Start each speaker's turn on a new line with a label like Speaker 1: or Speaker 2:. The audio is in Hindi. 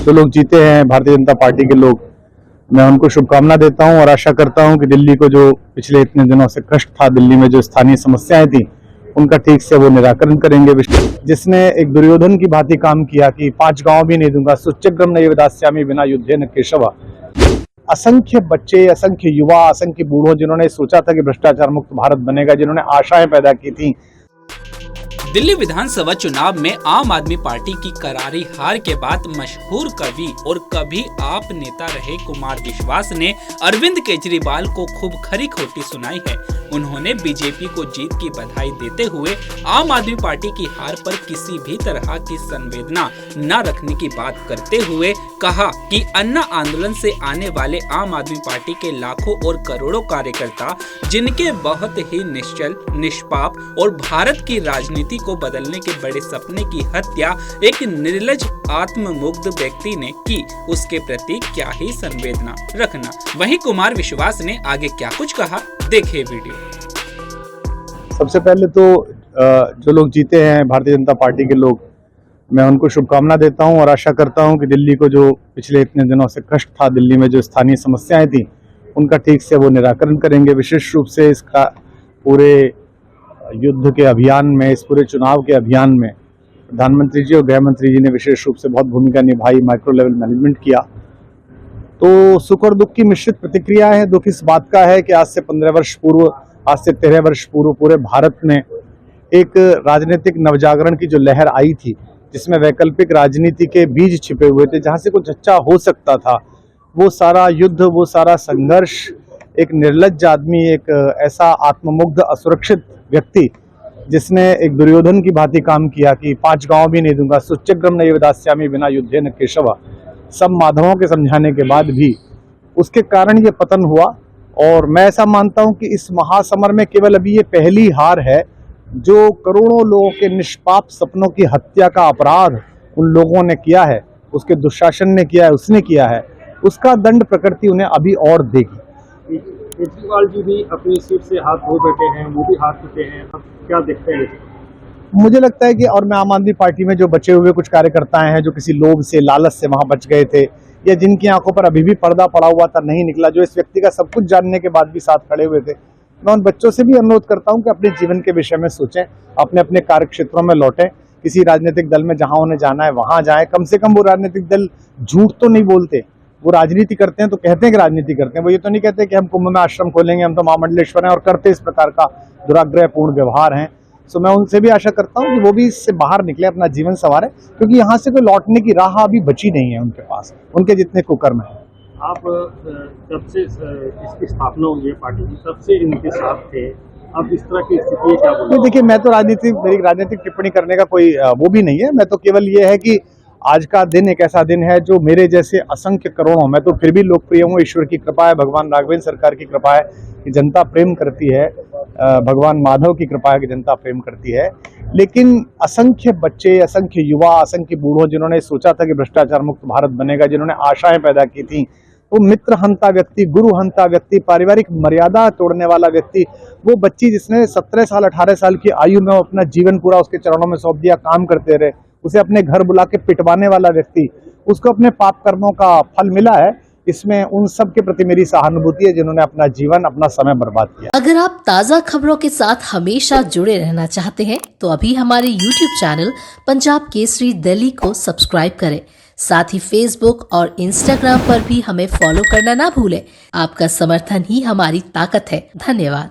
Speaker 1: जो लोग जीते हैं भारतीय जनता पार्टी के लोग, मैं उनको शुभकामना देता हूं और आशा करता हूं कि दिल्ली को जो पिछले इतने दिनों से कष्ट था, दिल्ली में जो स्थानीय समस्याएं थी, उनका ठीक से वो निराकरण करेंगे। जिसने एक दुर्योधन की भांति काम किया कि 5 गांव भी नहीं दूंगा, सुच्यग्रम नैव दास्यामि विना युद्धेन केशव। असंख्य बच्चे, असंख्य युवा, असंख्य बूढ़ों जिन्होंने सोचा था कि भ्रष्टाचार मुक्त भारत बनेगा, जिन्होंने आशाएं पैदा की थी।
Speaker 2: दिल्ली विधानसभा चुनाव में आम आदमी पार्टी की करारी हार के बाद मशहूर कवि और कभी आप नेता रहे कुमार विश्वास ने अरविंद केजरीवाल को खूब खरी खोटी सुनाई है। उन्होंने बीजेपी को जीत की बधाई देते हुए आम आदमी पार्टी की हार पर किसी भी तरह की संवेदना न रखने की बात करते हुए कहा कि अन्ना आंदोलन से आने वाले आम आदमी पार्टी के लाखों और करोड़ों कार्यकर्ता, जिनके बहुत ही निश्चल, निष्पाप और भारत की राजनीति को बदलने के बड़े सपने की हत्या एक निर्लज आत्ममुग्ध व्यक्ति ने की, उसके प्रति क्या ही संवेदना रखना। वहीं कुमार विश्वास ने आगे क्या कुछ कहा, देखिए वीडियो।
Speaker 1: सबसे पहले तो जो लोग जीते हैं भारतीय जनता पार्टी के लोग, मैं उनको शुभकामना देता हूं और आशा करता हूं कि दिल्ली को जो पिछले इतने दिनों से कष्ट था, दिल्ली में जो स्थानीय समस्याएं थी, उनका ठीक से वो निराकरण करेंगे। विशेष रूप से इसका पूरे युद्ध के अभियान में, इस पूरे चुनाव के अभियान में प्रधानमंत्री जी और गृह मंत्री जी ने विशेष रूप से बहुत भूमिका निभाई, माइक्रो लेवल मैनेजमेंट किया। तो सुख और दुख की मिश्रित प्रतिक्रिया है। दुख इस बात का है कि आज से 13 वर्ष पूर्व पूरे भारत में एक राजनीतिक नवजागरण की जो लहर आई थी, जिसमें वैकल्पिक राजनीति के बीज छिपे हुए थे, जहां से कुछ अच्छा हो सकता था, वो सारा युद्ध, वो सारा संघर्ष, एक निर्लज्ज आदमी, एक ऐसा आत्ममुग्ध असुरक्षित व्यक्ति जिसने एक दुर्योधन की भांति काम किया कि 5 गांव भी नहीं दूंगा, सुच्यग्रम नैव दास्यामि विना युद्धेन केशव, सब माधवों के समझाने के बाद भी उसके कारण ये पतन हुआ। और मैं ऐसा मानता हूं कि इस महासमर में केवल अभी ये पहली हार है। जो करोड़ों लोगों के निष्पाप सपनों की हत्या का अपराध उन लोगों ने किया है, उसके दुशासन ने किया है, उसने किया है, उसका दंड प्रकृति उन्हें अभी और देगी।
Speaker 3: केजरीवाल जी भी अपनी सीट से हाथ धो बैठे हैं, वो भी हार चुके हैं, अब क्या देखते हैं?
Speaker 1: मुझे लगता है कि, और मैं आम आदमी पार्टी में जो बचे हुए कुछ कार्यकर्ता हैं जो किसी लोभ से, लालच से वहां बच गए थे, या जिनकी आंखों पर अभी भी पर्दा पड़ा हुआ था, नहीं निकला, जो इस व्यक्ति का सब कुछ जानने के बाद भी साथ खड़े हुए थे, मैं उन बच्चों से भी अनुरोध करता हूं कि अपने जीवन के विषय में सोचें, अपने अपने कार्य क्षेत्रों में लौटें, किसी राजनीतिक दल में जहां उन्हें जाना है वहां जाएं। कम से कम वो राजनीतिक दल झूठ तो नहीं बोलते, वो राजनीति करते हैं तो कहते हैं कि राजनीति करते हैं, वो ये तो नहीं कहते कि हम कुंभ में आश्रम खोलेंगे, हम तो महामंडलेश्वर हैं, और करते इस प्रकार का दुराग्रहपूर्ण व्यवहार है। सो मैं उनसे भी आशा करता हूं कि वो भी इससे बाहर निकले, अपना जीवन संवारे, क्योंकि यहाँ से कोई लौटने की राह अभी बची नहीं है उनके पास, उनके जितने कुकर्म है।
Speaker 3: आप जब से इसकी स्थापना हुई है पार्टी की, तब से इनके साथ थे, अब इस तरह की स्थिति क्या बोलते?
Speaker 1: देखिए, मैं तो मेरी राजनीतिक टिप्पणी करने का कोई वो भी नहीं है। मैं तो केवल ये है कि आज का दिन एक ऐसा दिन है जो मेरे जैसे असंख्य करोड़ों, मैं तो फिर भी लोकप्रिय हूँ, ईश्वर की कृपा है, भगवान राघवेंद्र सरकार की कृपा है कि जनता प्रेम करती है, भगवान माधव की कृपा है कि जनता प्रेम करती है। लेकिन असंख्य बच्चे, असंख्य युवा, असंख्य बूढ़ों जिन्होंने सोचा था कि भ्रष्टाचार मुक्त भारत बनेगा, जिन्होंने आशाएं पैदा की थी, वो मित्र हंता व्यक्ति, गुरु हंता व्यक्ति, पारिवारिक मर्यादा तोड़ने वाला व्यक्ति, वो बच्ची जिसने 17 साल 18 साल की आयु में अपना जीवन पूरा उसके चरणों में सौंप दिया, काम करते रहे, उसे अपने घर बुला के पिटवाने वाला व्यक्ति, उसको अपने पाप कर्मों का फल मिला है। इसमें उन सब के प्रति मेरी सहानुभूति है जिन्होंने अपना जीवन, अपना समय बर्बाद किया।
Speaker 4: अगर आप ताज़ा खबरों के साथ हमेशा जुड़े रहना चाहते हैं तो अभी हमारे YouTube चैनल पंजाब केसरी दिल्ली को सब्सक्राइब करें। साथ ही Facebook और Instagram पर भी हमें फॉलो करना ना भूलें। आपका समर्थन ही हमारी ताकत है। धन्यवाद।